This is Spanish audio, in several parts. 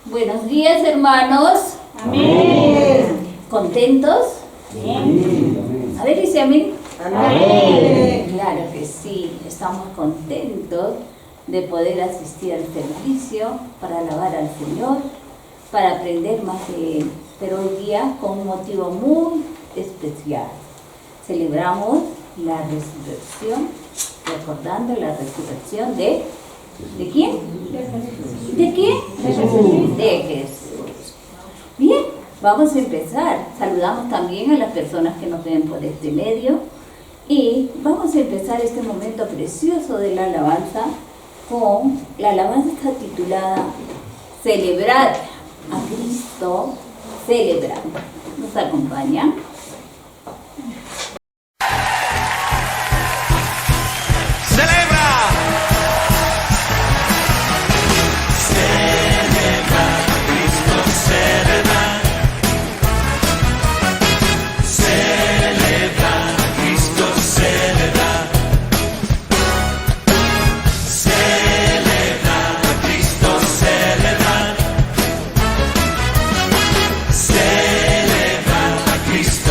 Buenos días, hermanos. Amén. ¿Contentos? Amén. A ver, dice amén. Amén. Claro que sí, estamos contentos de poder asistir al servicio para alabar al Señor, para aprender más de Él. Pero hoy día con un motivo muy especial. Celebramos la resurrección, recordando la resurrección ¿de quién? ¿De quién? De Jesús. Bien, vamos a empezar. Saludamos también a las personas que nos ven por este medio. Y vamos a empezar este momento precioso de la alabanza con la alabanza titulada Celebrar a Cristo, celebrar. ¿Nos acompaña? Cristo.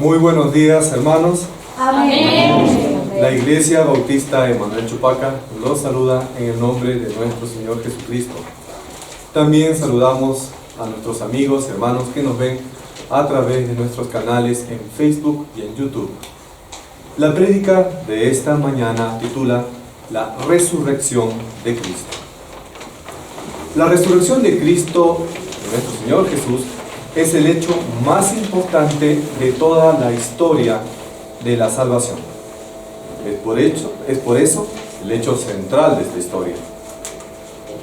Muy buenos días, hermanos. Amén. La Iglesia Bautista Emanuel Chupaca los saluda en el nombre de nuestro Señor Jesucristo. También saludamos a nuestros amigos, hermanos que nos ven a través de nuestros canales en Facebook y en YouTube. La prédica de esta mañana titula La resurrección de Cristo. La resurrección de Cristo, de nuestro Señor Jesús, es el hecho más importante de toda la historia de la salvación. Es por eso el hecho central de esta historia.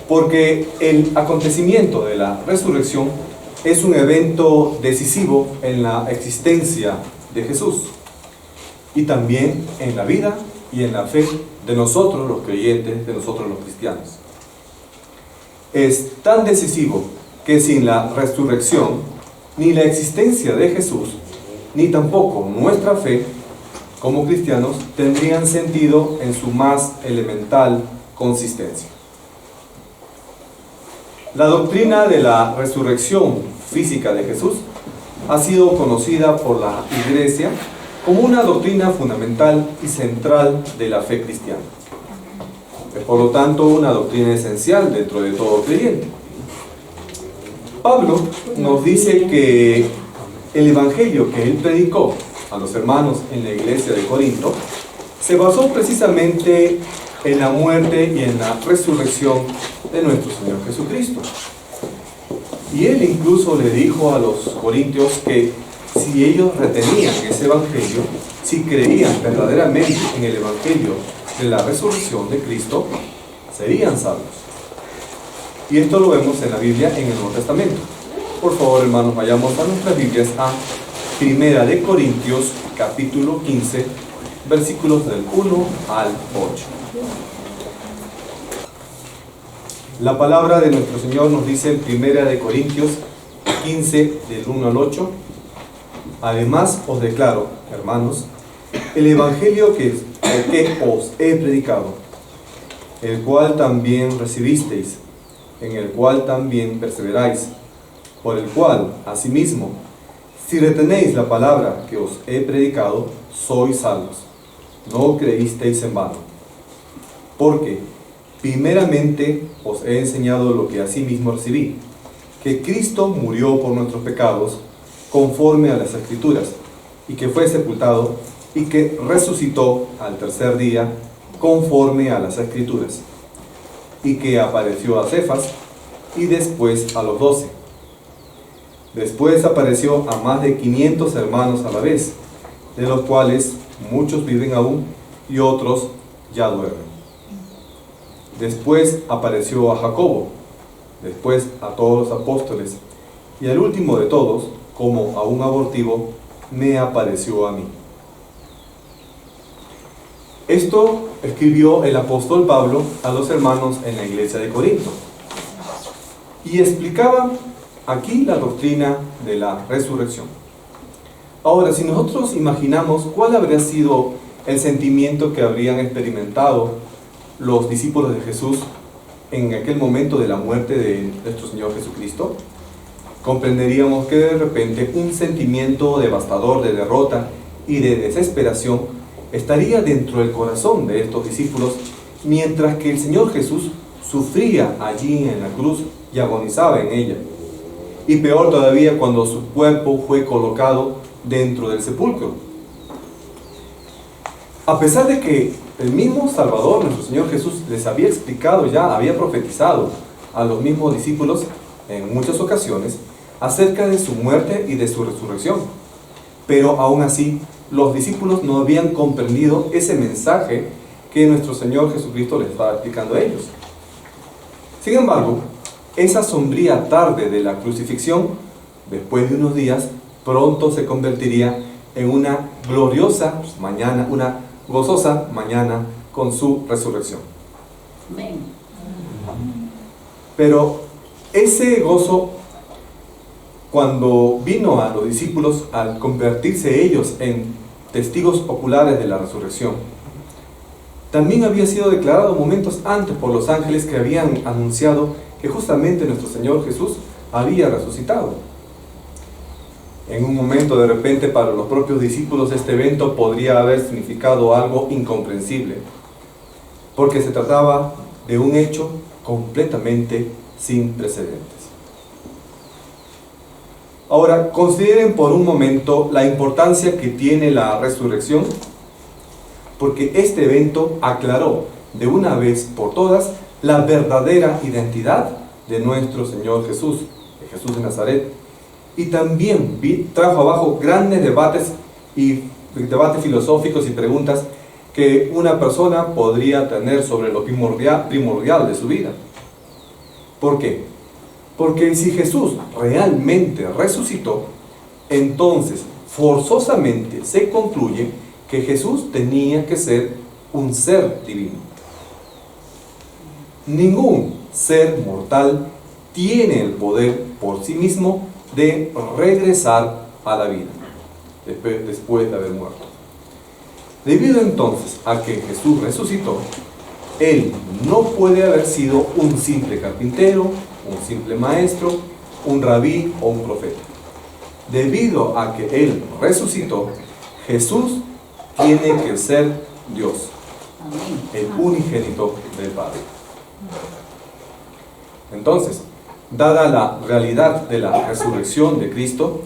Porque el acontecimiento de la resurrección es un evento decisivo en la existencia de Jesús y también en la vida y en la fe de nosotros los creyentes, de nosotros los cristianos. Es tan decisivo que sin la resurrección, ni la existencia de Jesús, ni tampoco nuestra fe como cristianos tendrían sentido en su más elemental consistencia. La doctrina de la resurrección física de Jesús ha sido conocida por la Iglesia como una doctrina fundamental y central de la fe cristiana. Es por lo tanto una doctrina esencial dentro de todo creyente. Pablo nos dice que el evangelio que él predicó a los hermanos en la iglesia de Corinto se basó precisamente en la muerte y en la resurrección de nuestro Señor Jesucristo. Y él incluso le dijo a los corintios que si ellos retenían ese evangelio, si creían verdaderamente en el evangelio de la resurrección de Cristo, serían salvos. Y esto lo vemos en la Biblia en el Nuevo Testamento. Por favor, hermanos, vayamos a nuestras Biblias a Primera de Corintios, capítulo 15, versículos del 1 al 8. La palabra de nuestro Señor nos dice en Primera de Corintios 15, del 1 al 8. Además os declaro, hermanos, el evangelio que os he predicado, el cual también recibisteis, en el cual también perseveráis, por el cual, asimismo, si retenéis la palabra que os he predicado, sois salvos. No creísteis en vano. Porque, primeramente, os he enseñado lo que asimismo recibí, que Cristo murió por nuestros pecados, conforme a las Escrituras, y que fue sepultado, y que resucitó al tercer día, conforme a las Escrituras, y que apareció a Cefas, y después a los 12. Después apareció a más de 500 hermanos a la vez, de los cuales muchos viven aún y otros ya duermen. Después apareció a Jacobo, después a todos los apóstoles, y al último de todos, como a un abortivo, me apareció a mí. Esto escribió el apóstol Pablo a los hermanos en la iglesia de Corinto. Y explicaba aquí la doctrina de la resurrección. Ahora, si nosotros imaginamos cuál habría sido el sentimiento que habrían experimentado los discípulos de Jesús en aquel momento de la muerte de nuestro Señor Jesucristo, comprenderíamos que de repente un sentimiento devastador de derrota y de desesperación estaría dentro del corazón de estos discípulos, mientras que el Señor Jesús sufría allí en la cruz y agonizaba en ella. Y peor todavía cuando su cuerpo fue colocado dentro del sepulcro. A pesar de que el mismo Salvador, nuestro Señor Jesús, les había explicado ya, había profetizado a los mismos discípulos en muchas ocasiones acerca de su muerte y de su resurrección. Pero aún así, los discípulos no habían comprendido ese mensaje que nuestro Señor Jesucristo les estaba explicando a ellos. Sin embargo, esa sombría tarde de la crucifixión, después de unos días, pronto se convertiría en una gloriosa mañana, una gozosa mañana con su resurrección. Amén. Pero ese gozo, cuando vino a los discípulos al convertirse ellos en testigos oculares de la resurrección, también había sido declarado momentos antes por los ángeles que habían anunciado que justamente nuestro Señor Jesús había resucitado. En un momento, de repente, para los propios discípulos este evento podría haber significado algo incomprensible, porque se trataba de un hecho completamente sin precedentes. Ahora, consideren por un momento la importancia que tiene la resurrección, porque este evento aclaró de una vez por todas la verdadera identidad de nuestro Señor Jesús, de Jesús de Nazaret, y también trajo abajo grandes debates filosóficos y preguntas que una persona podría tener sobre lo primordial de su vida. ¿Por qué? Porque si Jesús realmente resucitó, entonces forzosamente se concluye que Jesús tenía que ser un ser divino. Ningún ser mortal tiene el poder por sí mismo de regresar a la vida después de haber muerto. Debido entonces a que Jesús resucitó, Él no puede haber sido un simple carpintero, un simple maestro, un rabí o un profeta. Debido a que Él resucitó, Jesús tiene que ser Dios, el unigénito del Padre. Entonces, dada la realidad de la resurrección de Cristo,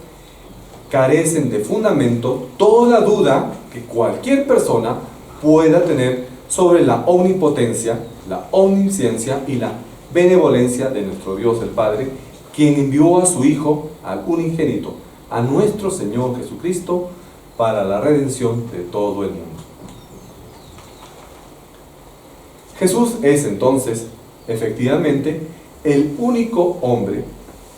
carecen de fundamento toda duda que cualquier persona pueda tener sobre la omnipotencia, la omnisciencia y la benevolencia de nuestro Dios el Padre, quien envió a su Hijo, al unigénito, a nuestro Señor Jesucristo, para la redención de todo el mundo. Jesús es entonces, efectivamente, el único hombre,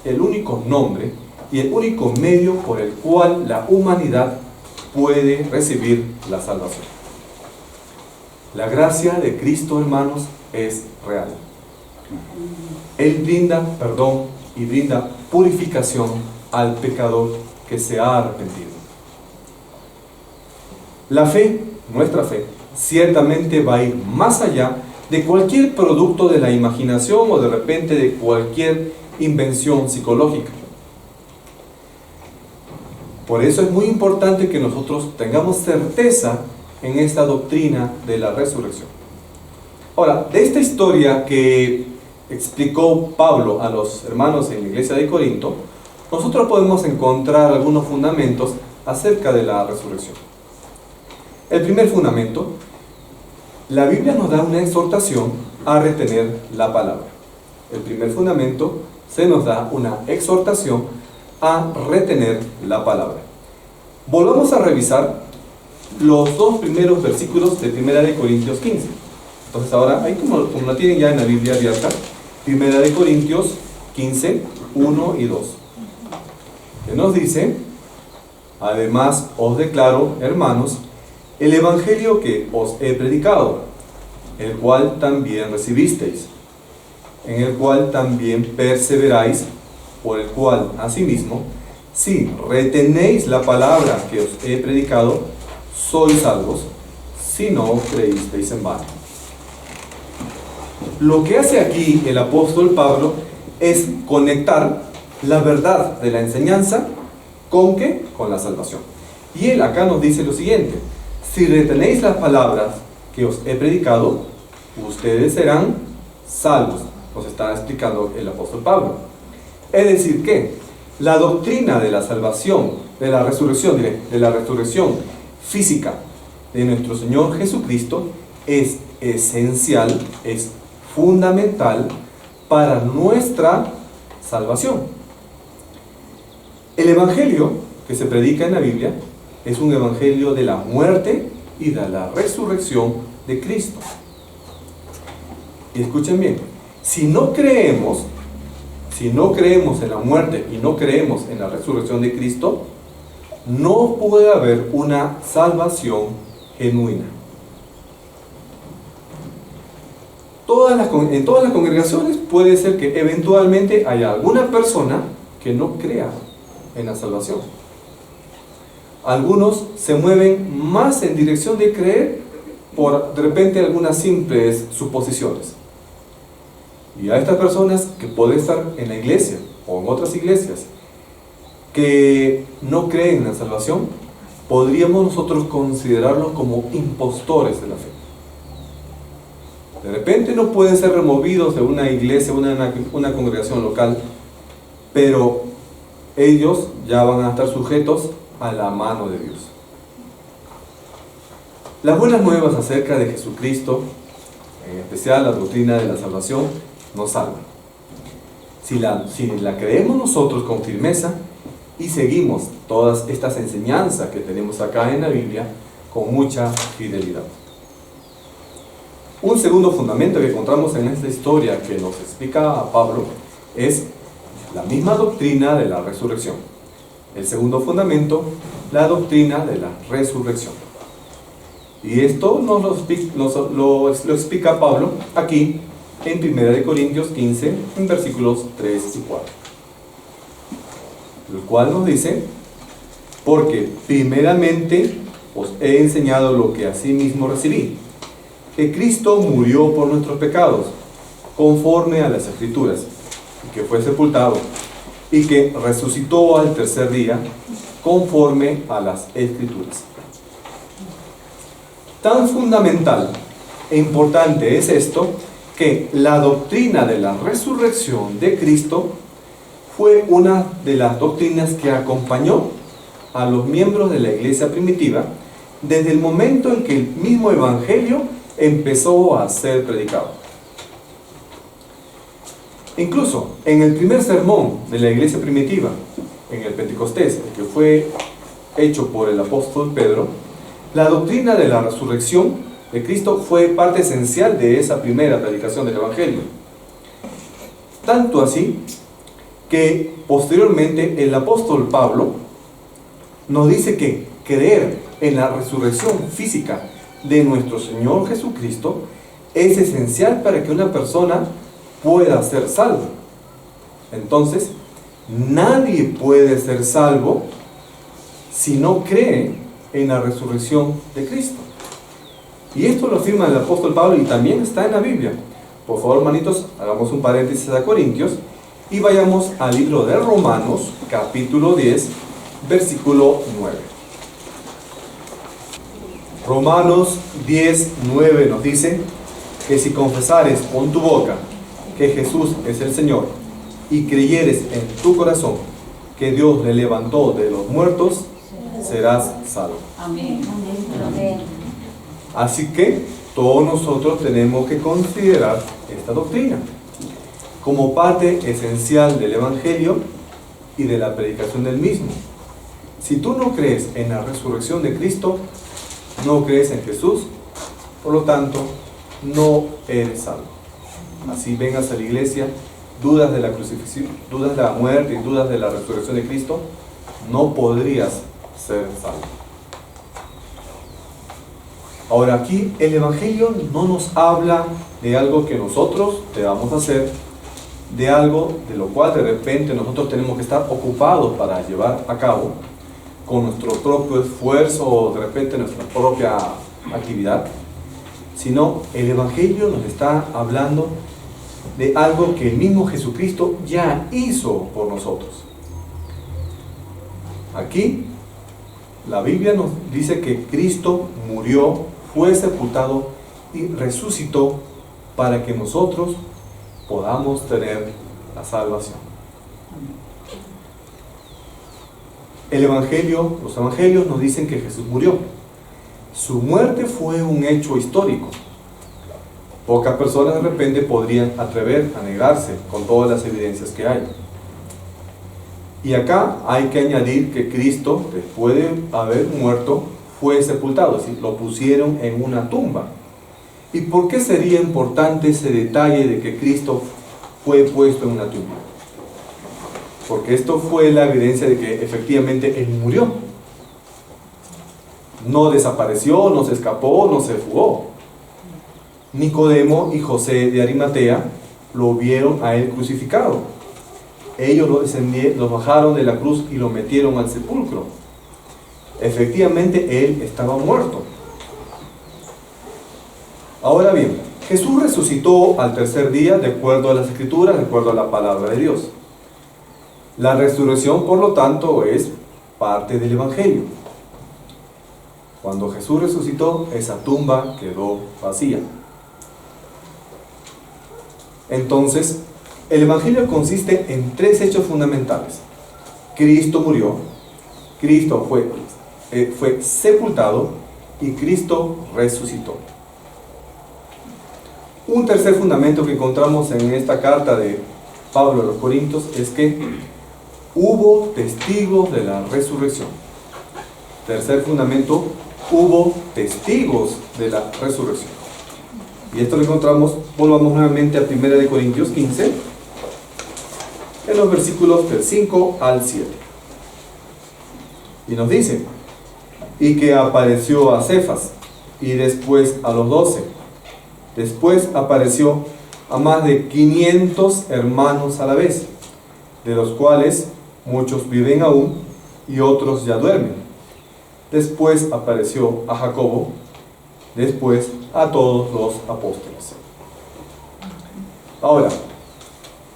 el único nombre y el único medio por el cual la humanidad puede recibir la salvación. La gracia de Cristo, hermanos, es real. Él brinda perdón y brinda purificación al pecador que se ha arrepentido. La fe, nuestra fe, ciertamente va a ir más allá de cualquier producto de la imaginación o de repente de cualquier invención psicológica. Por eso es muy importante que nosotros tengamos certeza en esta doctrina de la resurrección. Ahora, de esta historia que explicó Pablo a los hermanos en la iglesia de Corinto, nosotros podemos encontrar algunos fundamentos acerca de la resurrección. El primer fundamento: la Biblia nos da una exhortación a retener la palabra. El primer fundamento, se nos da una exhortación a retener la palabra. Volvamos a revisar los dos primeros versículos de 1 Corintios 15. Entonces ahora, ahí como lo tienen ya en la Biblia abierta, 1 Corintios 15, 1 y 2. Que nos dice: además os declaro, hermanos, el evangelio que os he predicado, el cual también recibisteis, en el cual también perseveráis, por el cual asimismo, si retenéis la palabra que os he predicado, sois salvos, si no creísteis en vano. Lo que hace aquí el apóstol Pablo es conectar la verdad de la enseñanza con ¿qué? Con la salvación. Y él acá nos dice lo siguiente: si retenéis las palabras que os he predicado, ustedes serán salvos. Nos está explicando el apóstol Pablo. Es decir que la doctrina de la salvación, de la resurrección física de nuestro Señor Jesucristo es esencial, es fundamental para nuestra salvación. El evangelio que se predica en la Biblia es un evangelio de la muerte y de la resurrección de Cristo. Y escuchen bien, si no creemos en la muerte y no creemos en la resurrección de Cristo, no puede haber una salvación genuina. En todas las congregaciones puede ser que eventualmente haya alguna persona que no crea en la salvación. Algunos se mueven más en dirección de creer por de repente algunas simples suposiciones. Y a estas personas que pueden estar en la iglesia o en otras iglesias, que no creen en la salvación, podríamos nosotros considerarlos como impostores de la fe. De repente no pueden ser removidos de una iglesia, una congregación local, pero ellos ya van a estar sujetos a la mano de Dios. Las buenas nuevas acerca de Jesucristo, en especial la doctrina de la salvación, nos salvan. Si la creemos nosotros con firmeza y seguimos todas estas enseñanzas que tenemos acá en la Biblia con mucha fidelidad. Un segundo fundamento que encontramos en esta historia que nos explica a Pablo es la misma doctrina de la resurrección. El segundo fundamento, la doctrina de la resurrección. Y esto nos lo explica Pablo aquí en 1 Corintios 15, en versículos 3 y 4. El cual nos dice: porque primeramente os he enseñado lo que asimismo recibí, que Cristo murió por nuestros pecados, conforme a las Escrituras, y que fue sepultado, y que resucitó al tercer día, conforme a las Escrituras. Tan fundamental e importante es esto, que la doctrina de la resurrección de Cristo fue una de las doctrinas que acompañó a los miembros de la iglesia primitiva desde el momento en que el mismo evangelio empezó a ser predicado. Incluso en el primer sermón de la iglesia primitiva, en el Pentecostés, el que fue hecho por el apóstol Pedro, la doctrina de la resurrección de Cristo fue parte esencial de esa primera predicación del evangelio. Tanto así que posteriormente el apóstol Pablo nos dice que creer en la resurrección física de nuestro Señor Jesucristo es esencial para que una persona pueda ser salvo. Entonces, nadie puede ser salvo si no cree en la resurrección de Cristo. Y esto lo afirma el apóstol Pablo y también está en la Biblia. Por favor, hermanitos, hagamos un paréntesis a Corintios y vayamos al libro de Romanos, capítulo 10, versículo 9. Romanos 10, 9 nos dice que si confesares con tu boca que Jesús es el Señor y creyeres en tu corazón que Dios le levantó de los muertos, serás salvo. Amén. Amén. Así que todos nosotros tenemos que considerar esta doctrina como parte esencial del evangelio y de la predicación del mismo. Si tú no crees en la resurrección de Cristo, no crees en Jesús, por lo tanto, no eres salvo. Así vengas a la iglesia, dudas de la crucifixión, dudas de la muerte y dudas de la resurrección de Cristo, no podrías ser salvo. Ahora aquí el evangelio no nos habla de algo que nosotros debamos hacer, de algo de lo cual de repente nosotros tenemos que estar ocupados para llevar a cabo con nuestro propio esfuerzo o de repente nuestra propia actividad, sino el evangelio nos está hablando de algo que el mismo Jesucristo ya hizo por nosotros. Aquí la Biblia nos dice que Cristo murió, fue sepultado y resucitó para que nosotros podamos tener la salvación. Los evangelios nos dicen que Jesús murió. Su muerte fue un hecho histórico. Pocas personas de repente podrían atrever a negarse con todas las evidencias que hay. Y acá hay que añadir que Cristo, después de haber muerto, fue sepultado, es decir, lo pusieron en una tumba. ¿Y por qué sería importante ese detalle de que Cristo fue puesto en una tumba? Porque esto fue la evidencia de que efectivamente Él murió. No desapareció, no se escapó, no se fugó. Nicodemo y José de Arimatea lo vieron a Él crucificado. Ellos lo bajaron de la cruz y lo metieron al sepulcro. Efectivamente, Él estaba muerto. Ahora bien, Jesús resucitó al tercer día de acuerdo a las Escrituras, de acuerdo a la palabra de Dios. La resurrección, por lo tanto, es parte del Evangelio. Cuando Jesús resucitó, esa tumba quedó vacía. Entonces, el Evangelio consiste en 3 hechos fundamentales. Cristo murió, Cristo fue sepultado y Cristo resucitó. Un tercer fundamento que encontramos en esta carta de Pablo a los Corintios es que hubo testigos de la resurrección. Tercer fundamento, hubo testigos de la resurrección. Y esto lo encontramos, volvamos nuevamente a 1 Corintios 15, en los versículos del 5 al 7. Y nos dice: y que apareció a Cefas, y después a los 12. Después apareció a más de 500 hermanos a la vez, de los cuales muchos viven aún y otros ya duermen. Después apareció a Jacobo, después a todos los apóstoles. Ahora,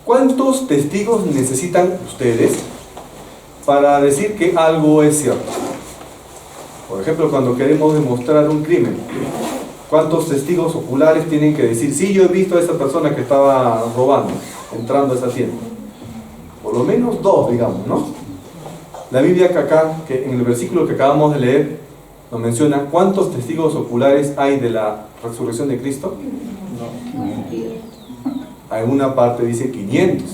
¿cuántos testigos necesitan ustedes para decir que algo es cierto? Por ejemplo, cuando queremos demostrar un crimen, ¿cuántos testigos oculares tienen que decir: sí, yo he visto a esa persona que estaba robando, entrando a esa tienda? Por lo menos 2, digamos, ¿no? La Biblia que en el versículo que acabamos de leer, nos menciona cuántos testigos oculares hay de la resurrección de Cristo. En una parte dice 500.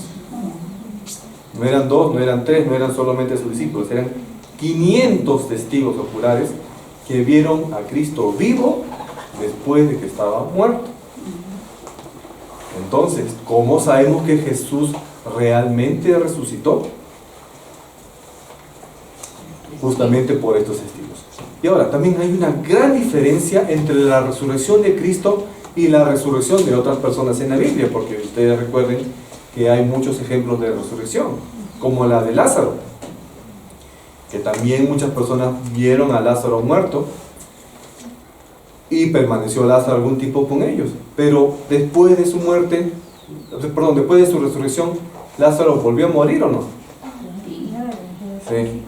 No eran 2, no eran 3, no eran solamente sus discípulos, eran 500 testigos oculares que vieron a Cristo vivo después de que estaba muerto. Entonces, ¿cómo sabemos que Jesús realmente resucitó? Justamente por estos testigos. Y ahora, también hay una gran diferencia entre la resurrección de Cristo y la resurrección de otras personas en la Biblia, porque ustedes recuerden que hay muchos ejemplos de resurrección, como la de Lázaro, que también muchas personas vieron a Lázaro muerto y permaneció Lázaro algún tiempo con ellos, pero después de su muerte, después de su resurrección, ¿Lázaro volvió a morir o no? Sí,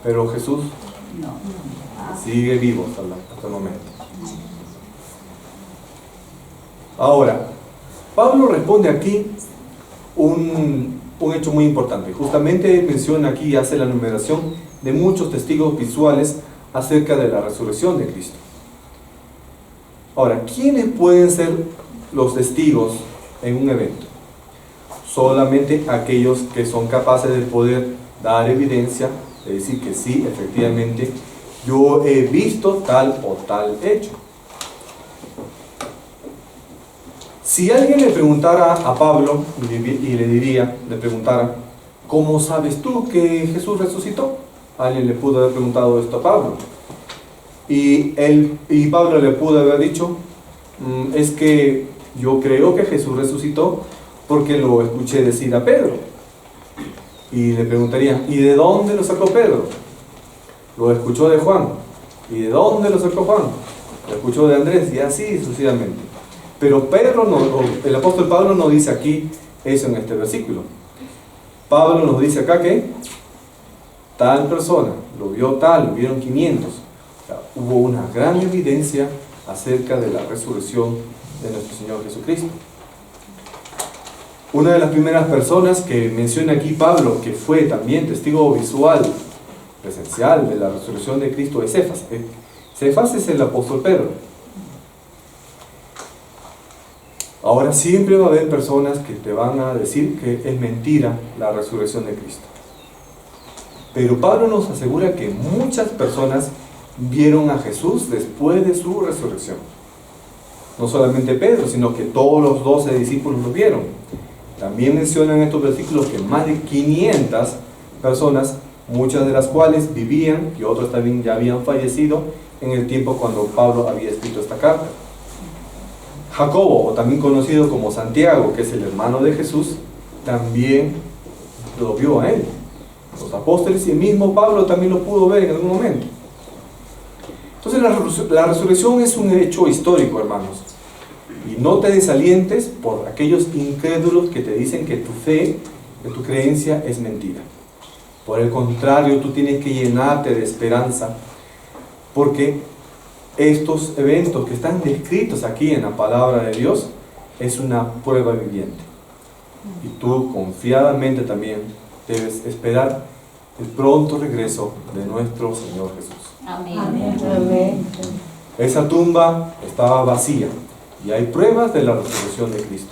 pero Jesús sigue vivo hasta el momento. Ahora, Pablo responde aquí un hecho muy importante. Justamente menciona aquí y hace la enumeración de muchos testigos visuales acerca de la resurrección de Cristo. Ahora, ¿quiénes pueden ser los testigos en un evento? Solamente aquellos que son capaces de poder dar evidencia, de decir que sí, efectivamente, yo he visto tal o tal hecho. Si alguien le preguntara a Pablo y le preguntara: ¿cómo sabes tú que Jesús resucitó? Alguien le pudo haber preguntado esto a Pablo. Y Pablo le pudo haber dicho: es que yo creo que Jesús resucitó porque lo escuché decir a Pedro. Y le preguntaría: ¿y de dónde lo sacó Pedro? Lo escuchó de Juan. ¿Y de dónde lo sacó Juan? Lo escuchó de Andrés, y así sucesivamente. Pero el apóstol Pablo no dice aquí eso en este versículo. Pablo nos dice acá que tal persona lo vio tal, lo vieron 500. O sea, hubo una gran evidencia acerca de la resurrección de nuestro Señor Jesucristo. Una de las primeras personas que menciona aquí Pablo, que fue también testigo visual, presencial de la resurrección de Cristo, es Cefas. Cefas es el apóstol Pedro. Ahora, siempre va a haber personas que te van a decir que es mentira la resurrección de Cristo. Pero Pablo nos asegura que muchas personas vieron a Jesús después de su resurrección. No solamente Pedro, sino que todos los 12 discípulos lo vieron. También mencionan en estos versículos que más de 500 personas, muchas de las cuales vivían y otras también ya habían fallecido en el tiempo cuando Pablo había escrito esta carta. Jacobo, o también conocido como Santiago, que es el hermano de Jesús, también lo vio a él. Los apóstoles y el mismo Pablo también lo pudo ver en algún momento. Entonces la resurrección es un hecho histórico, hermanos. Y no te desalientes por aquellos incrédulos que te dicen que tu fe, que tu creencia es mentira. Por el contrario, tú tienes que llenarte de esperanza, porque estos eventos que están descritos aquí en la palabra de Dios es una prueba viviente. Y tú confiadamente también debes esperar el pronto regreso de nuestro Señor Jesús. Amén. Amén. Esa tumba estaba vacía y hay pruebas de la resurrección de Cristo.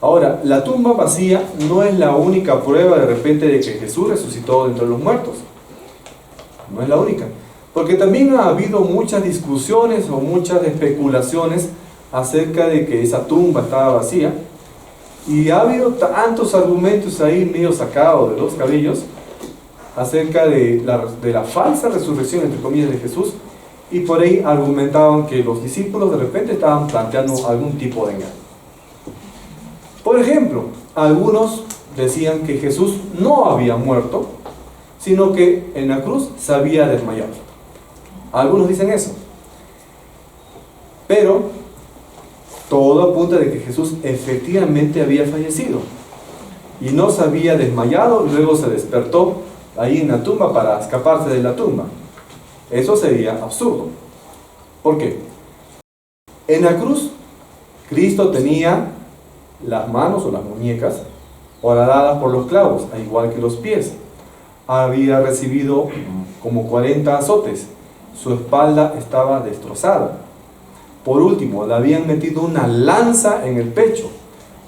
Ahora, la tumba vacía no es la única prueba de repente de que Jesús resucitó de entre los muertos. No es la única. Porque también ha habido muchas discusiones o muchas especulaciones acerca de que esa tumba estaba vacía. Y ha habido tantos argumentos ahí medio sacados de los cabellos acerca de la falsa resurrección, entre comillas, de Jesús. Y por ahí argumentaban que los discípulos de repente estaban planteando algún tipo de engaño. Por ejemplo, algunos decían que Jesús no había muerto, sino que en la cruz se había desmayado. Algunos dicen eso. Pero todo apunta de que Jesús efectivamente había fallecido y no se había desmayado y luego se despertó ahí en la tumba para escaparse de la tumba. Eso sería absurdo. ¿Por qué? En la cruz, Cristo tenía las manos o las muñecas horadadas por los clavos, al igual que los pies. Había recibido como 40 azotes. Su espalda estaba destrozada. Por último, le habían metido una lanza en el pecho.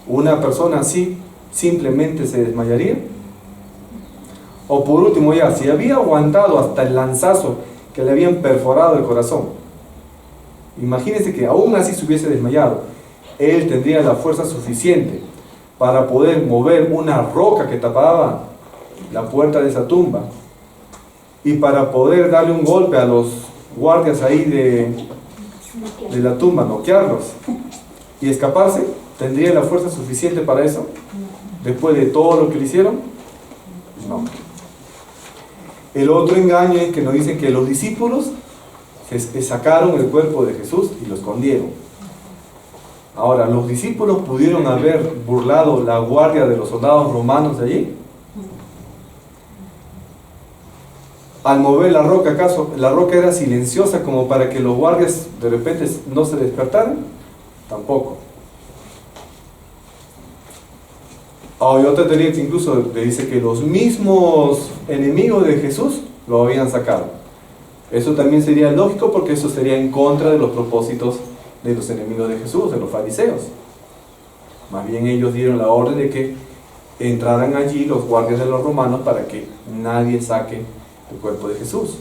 ¿Una persona así simplemente se desmayaría? O por último ya, si había aguantado hasta el lanzazo que le habían perforado el corazón, imagínense que aún así se hubiese desmayado, él tendría la fuerza suficiente para poder mover una roca que tapaba la puerta de esa tumba y para poder darle un golpe a los guardias ahí de la tumba, noquearlos y escaparse. ¿Tendría la fuerza suficiente para eso? Después de todo lo que le hicieron, no. El otro engaño es que nos dicen que los discípulos sacaron el cuerpo de Jesús y lo escondieron. Ahora, ¿los discípulos pudieron haber burlado la guardia de los soldados romanos de allí? Al mover la roca, ¿acaso la roca era silenciosa como para que los guardias de repente no se despertaran? Tampoco. Hay otra teoría que incluso le dice que los mismos enemigos de Jesús lo habían sacado. Eso también sería lógico porque eso sería en contra de los propósitos de los enemigos de Jesús, de los fariseos. Más bien ellos dieron la orden de que entraran allí los guardias de los romanos para que nadie saque el cuerpo de Jesús.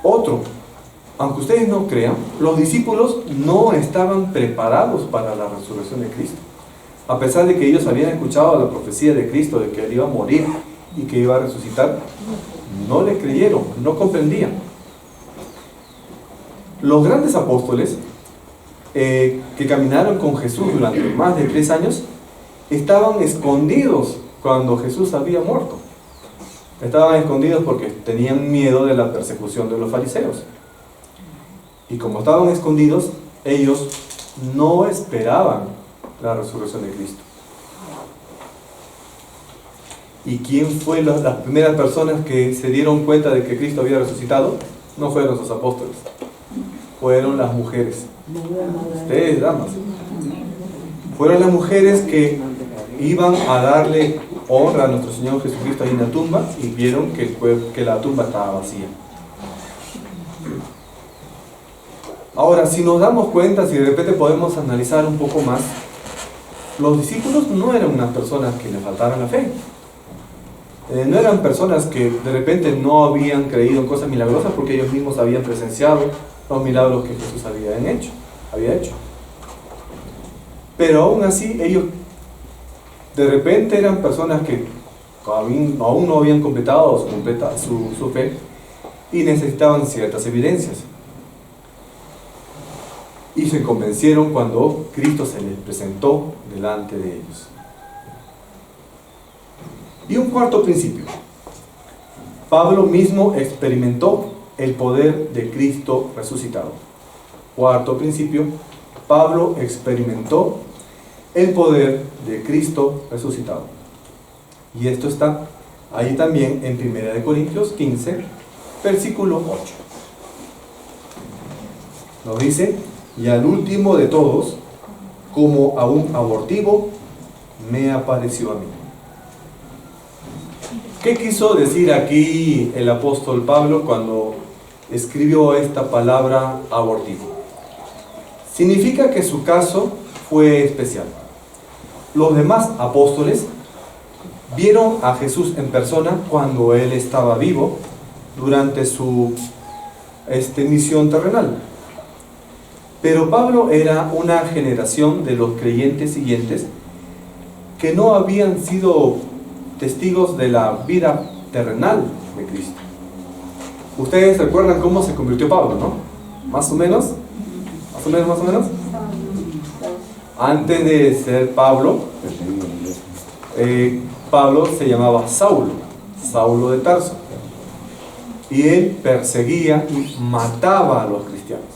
Otro, aunque ustedes no crean, los discípulos no estaban preparados para la resurrección de Cristo. A pesar de que ellos habían escuchado la profecía de Cristo de que él iba a morir y que iba a resucitar, no le creyeron, no comprendían. Los grandes apóstoles que caminaron con Jesús durante más de 3 años estaban escondidos cuando Jesús había muerto. Estaban escondidos porque tenían miedo de la persecución de los fariseos. Y como estaban escondidos, ellos no esperaban la resurrección de Cristo. ¿Y quién fue las primeras personas que se dieron cuenta de que Cristo había resucitado? No fueron sus apóstoles, fueron las mujeres. Ustedes, damas. Fueron las mujeres que iban a darle honra a nuestro Señor Jesucristo ahí en la tumba y vieron que la tumba estaba vacía. Ahora, si nos damos cuenta, si de repente podemos analizar un poco más, los discípulos no eran unas personas que les faltaran la fe. No eran personas que de repente no habían creído en cosas milagrosas porque ellos mismos habían presenciado los milagros que Jesús había hecho. Pero aún así, ellos de repente eran personas que aún no habían completado su fe y necesitaban ciertas evidencias. Y se convencieron cuando Cristo se les presentó delante de ellos. Y un cuarto principio. Pablo mismo experimentó el poder de Cristo resucitado. Cuarto principio. Pablo experimentó el poder de Cristo resucitado. Y esto está ahí también en 1 Corintios 15, versículo 8. Nos dice: y al último de todos, como a un abortivo, me apareció a mí. ¿Qué quiso decir aquí el apóstol Pablo cuando escribió esta palabra abortivo? Significa que su caso fue especial. Los demás apóstoles vieron a Jesús en persona cuando él estaba vivo durante su misión terrenal. Pero Pablo era una generación de los creyentes siguientes que no habían sido testigos de la vida terrenal de Cristo. Ustedes recuerdan cómo se convirtió Pablo, ¿no? Más o menos. Antes de ser Pablo, Pablo se llamaba Saulo de Tarso. Y él perseguía y mataba a los cristianos.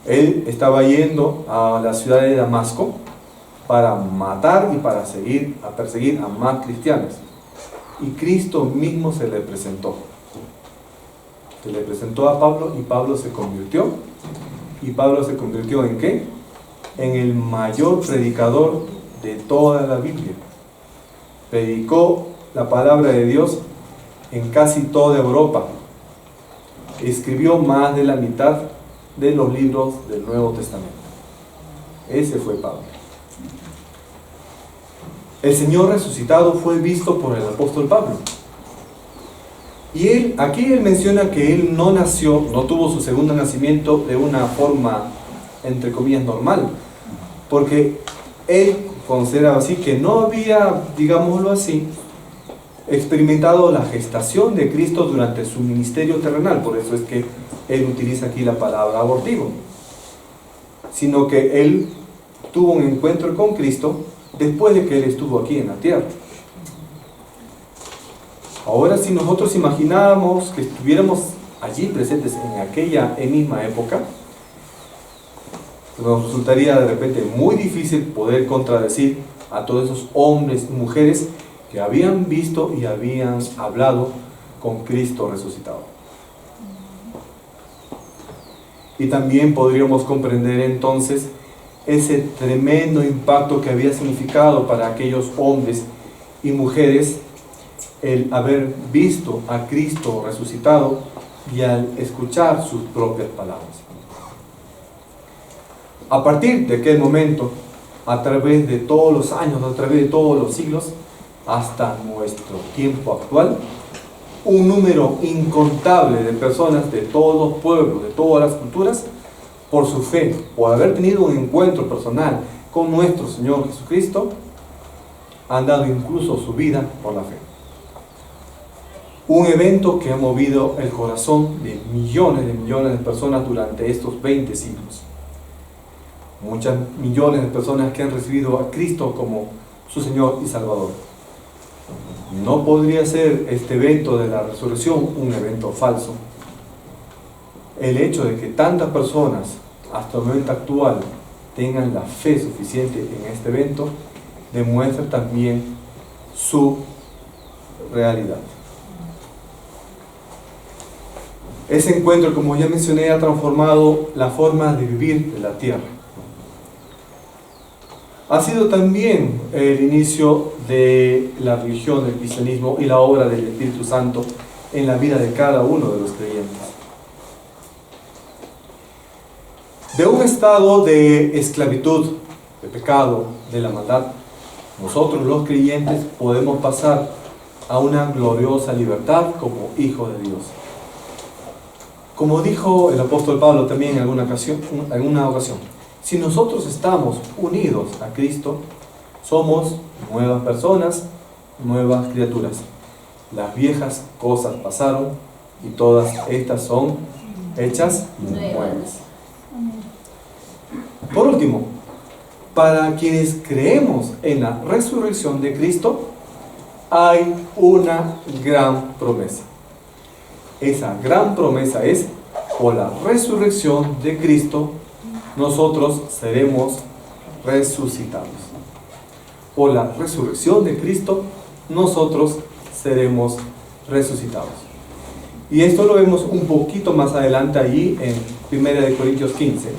Él estaba yendo a la ciudad de Damasco para matar y para perseguir a más cristianos. Y Cristo mismo se le presentó. Se le presentó a Pablo y Pablo se convirtió. ¿Y Pablo se convirtió en qué? En el mayor predicador de toda la Biblia. Predicó la palabra de Dios en casi toda Europa. Escribió más de la mitad de los libros del Nuevo Testamento. Ese fue Pablo. El Señor resucitado fue visto por el apóstol Pablo. Y aquí él menciona que él no tuvo su segundo nacimiento de una forma, entre comillas, normal. Porque él consideraba así que no había, digámoslo así, experimentado la gestación de Cristo durante su ministerio terrenal. Por eso es que él utiliza aquí la palabra abortivo. Sino que él tuvo un encuentro con Cristo después de que él estuvo aquí en la tierra. Ahora, si nosotros imagináramos que estuviéramos allí presentes en aquella misma época, nos resultaría de repente muy difícil poder contradecir a todos esos hombres y mujeres que habían visto y habían hablado con Cristo resucitado. Y también podríamos comprender entonces ese tremendo impacto que había significado para aquellos hombres y mujeres el haber visto a Cristo resucitado y al escuchar sus propias palabras. A partir de aquel momento, a través de todos los años, a través de todos los siglos, hasta nuestro tiempo actual, un número incontable de personas de todos los pueblos, de todas las culturas, por su fe, por haber tenido un encuentro personal con nuestro Señor Jesucristo, han dado incluso su vida por la fe. Un evento que ha movido el corazón de millones de personas durante estos 20 siglos. Muchas millones de personas que han recibido a Cristo como su Señor y Salvador. No podría ser este evento de la resurrección un evento falso. El hecho de que tantas personas hasta el momento actual tengan la fe suficiente en este evento demuestra también su realidad. Ese encuentro, como ya mencioné, ha transformado la forma de vivir de la tierra. Ha sido también el inicio de la religión, del cristianismo y la obra del Espíritu Santo en la vida de cada uno de los creyentes. De un estado de esclavitud, de pecado, de la maldad, nosotros los creyentes podemos pasar a una gloriosa libertad como hijos de Dios. Como dijo el apóstol Pablo también en alguna ocasión, si nosotros estamos unidos a Cristo, somos nuevas personas, nuevas criaturas. Las viejas cosas pasaron y todas estas son hechas nuevas. Por último, para quienes creemos en la resurrección de Cristo, hay una gran promesa. Esa gran promesa es: por la resurrección de Cristo, nosotros seremos resucitados. Por la resurrección de Cristo, nosotros seremos resucitados. Y esto lo vemos un poquito más adelante allí en 1 Corintios 15.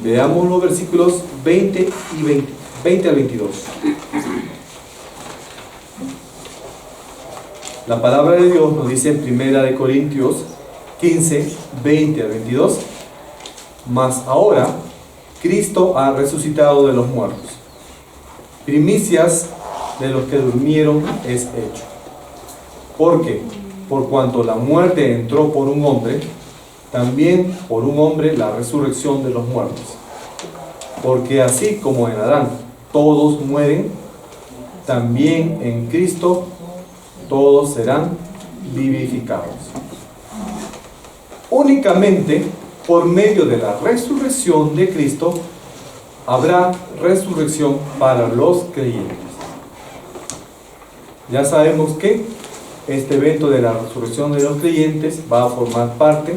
Veamos los versículos 20 al 22. La palabra de Dios nos dice en 1 Corintios 15, 20 al 22. Mas ahora Cristo ha resucitado de los muertos. Primicias de los que durmieron es hecho. Porque, por cuanto la muerte entró por un hombre, también por un hombre la resurrección de los muertos. Porque así como en Adán todos mueren, también en Cristo todos serán vivificados. Únicamente por medio de la resurrección de Cristo habrá resurrección para los creyentes. Ya sabemos que este evento de la resurrección de los creyentes va a formar parte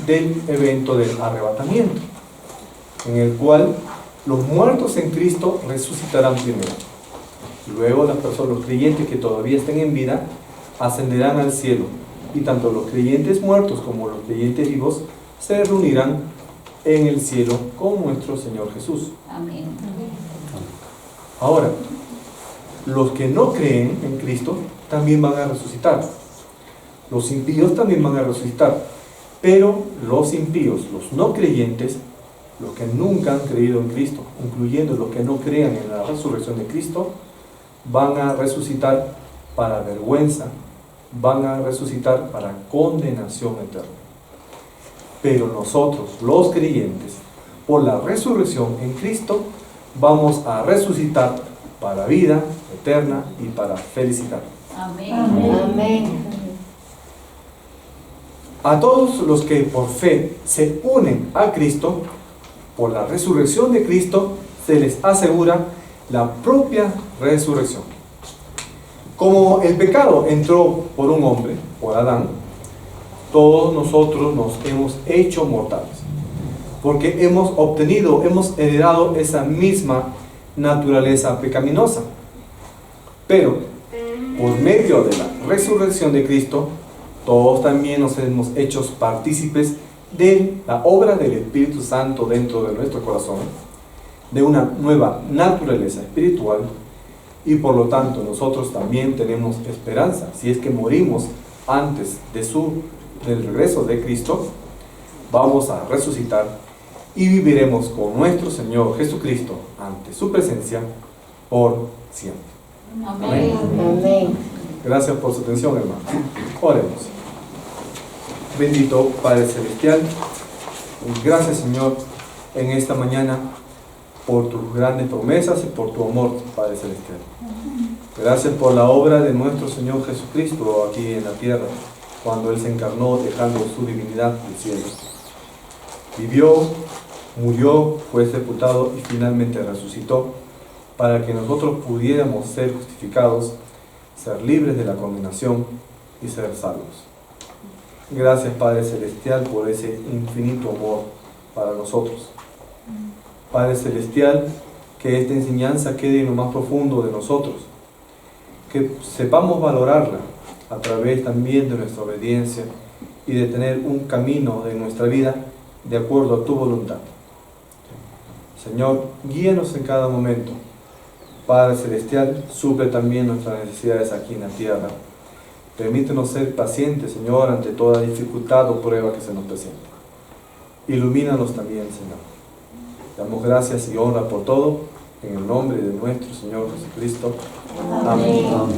del evento del arrebatamiento, en el cual los muertos en Cristo resucitarán primero. Luego las personas, los creyentes que todavía estén en vida, ascenderán al cielo, y tanto los creyentes muertos como los creyentes vivos se reunirán en el cielo con nuestro Señor Jesús. Amén. Ahora, los que no creen en Cristo también van a resucitar. Los impíos también van a resucitar. Pero los impíos, los no creyentes, los que nunca han creído en Cristo, incluyendo los que no crean en la resurrección de Cristo, van a resucitar para vergüenza, van a resucitar para condenación eterna. Pero nosotros, los creyentes, por la resurrección en Cristo, vamos a resucitar para vida eterna y para felicidad. Amén. Amén. A todos los que por fe se unen a Cristo, por la resurrección de Cristo, se les asegura la propia resurrección. Como el pecado entró por un hombre, por Adán, todos nosotros nos hemos hecho mortales, porque hemos heredado esa misma naturaleza pecaminosa. Pero, por medio de la resurrección de Cristo, todos también nos hemos hecho partícipes de la obra del Espíritu Santo dentro de nuestro corazón, de una nueva naturaleza espiritual, y por lo tanto nosotros también tenemos esperanza. Si es que morimos antes del regreso de Cristo, vamos a resucitar y viviremos con nuestro Señor Jesucristo ante su presencia por siempre. Amén. Amén. Gracias por su atención, hermanos. Oremos. Bendito Padre Celestial, gracias, Señor, en esta mañana por tus grandes promesas y por tu amor, Padre Celestial. Gracias por la obra de nuestro Señor Jesucristo aquí en la tierra, cuando Él se encarnó dejando su divinidad del cielo. Vivió, murió, fue sepultado y finalmente resucitó, para que nosotros pudiéramos ser justificados, ser libres de la condenación y ser salvos. Gracias, Padre Celestial, por ese infinito amor para nosotros. Padre Celestial, que esta enseñanza quede en lo más profundo de nosotros, que sepamos valorarla a través también de nuestra obediencia y de tener un camino en nuestra vida de acuerdo a tu voluntad. Señor, guíenos en cada momento. Padre Celestial, suple también nuestras necesidades aquí en la tierra. Permítenos ser pacientes, Señor, ante toda dificultad o prueba que se nos presente. Ilumínanos también, Señor. Damos gracias y honra por todo, en el nombre de nuestro Señor Jesucristo. Amén. Amén. Amén.